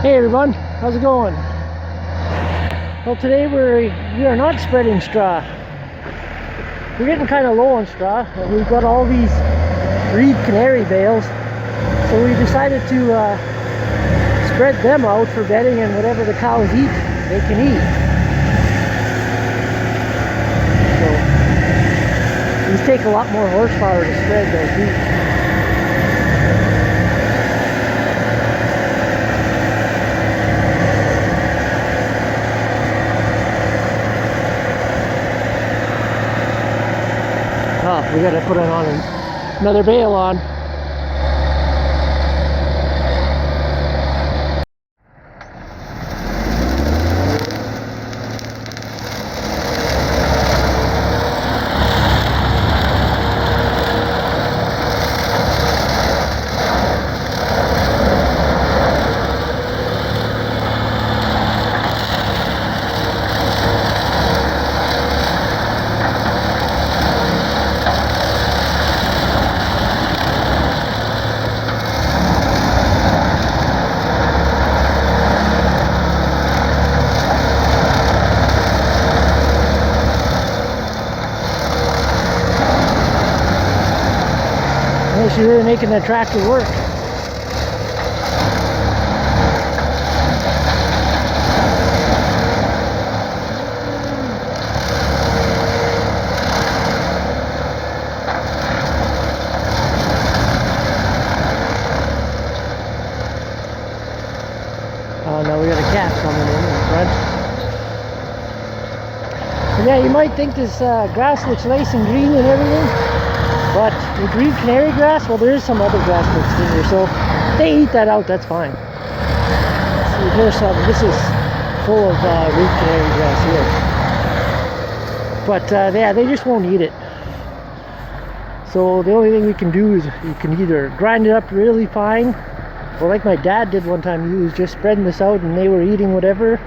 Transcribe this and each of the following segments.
Hey everyone, how's it going? Well, today we are not spreading straw. We're getting kind of low on straw, and we've got all these reed canary bales, so we decided to spread them out for bedding, and whatever the cows eat, they can eat. So these take a lot more horsepower to spread those wheat. Oh, we gotta put it on another bale on. She's really making the tractor work. Oh no, we got a cat coming in front. And yeah, you might think this grass looks nice and green and everything, but the green canary grass, well, there is some other grass mixed in here, so they eat that out, that's fine. See, here's some, this is full of green canary grass here. But yeah, they just won't eat it. So the only thing we can do is you can either grind it up really fine, or like my dad did one time, he was just spreading this out and they were eating whatever,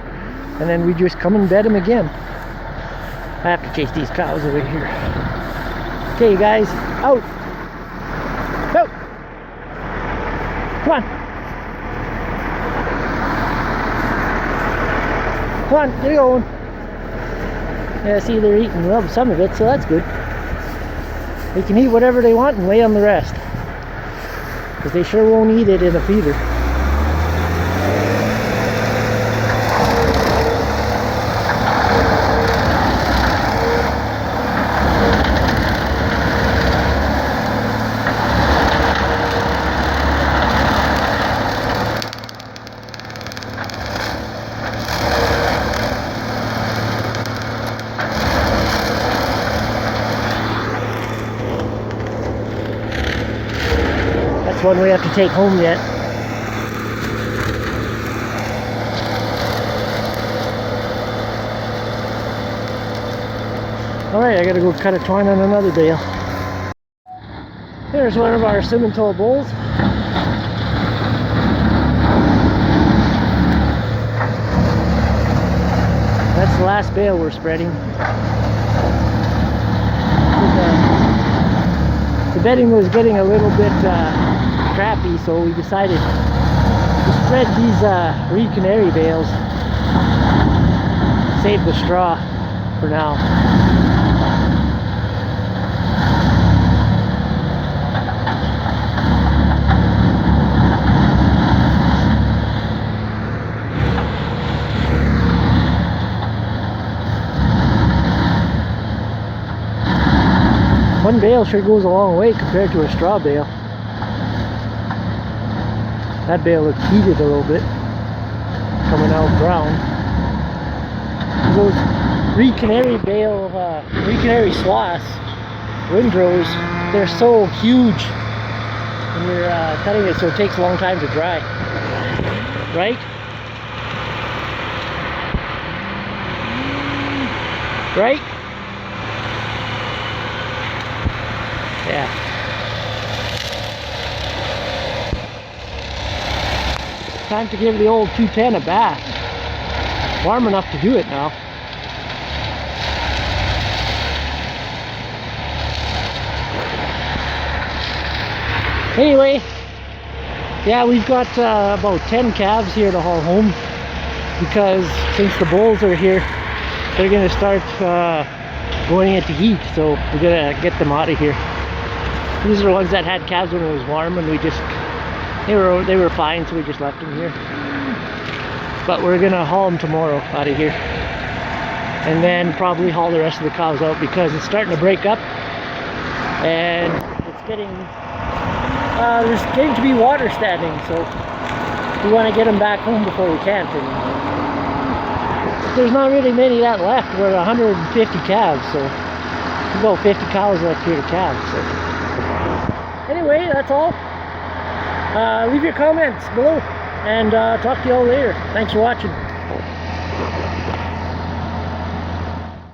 and then we just come and bed them again. I have to chase these cows over here. Okay, you guys, out. Go. Come on. Come on, get going. Yeah, see, they're eating well, some of it, so that's good. They can eat whatever they want and lay on the rest, because they sure won't eat it in a feeder. One we have to take home yet. Alright, I gotta go cut a twine on another bale. There's one of our Simmental bulls. That's the last bale we're spreading. The bedding was getting a little bit crappy, so we decided to spread these reed canary bales, save the straw for now. One bale sure goes a long way compared to a straw bale. That bale looks heated a little bit, coming out brown. Those reed canary bale, reed canary swaths, windrows, they're so huge when you're cutting it, so it takes a long time to dry. Right? Right? Yeah. Time to give the old 210 a bath. Warm enough to do it now. Anyway, Yeah, we've got about 10 calves here to haul home, because since the bulls are here, they're gonna start going into heat, so we're gonna get them out of here. These are the ones that had calves when it was warm, and they were fine, so we just left them here. But we're gonna haul them tomorrow out of here, and then probably haul the rest of the cows out, because it's starting to break up, and it's getting there's getting to be water standing, so we want to get them back home before we can't. And there's not really many that left. We're 150 calves, so about 50 cows left here to calve. So anyway, that's all. Leave your comments below, and talk to you all later. Thanks for watching.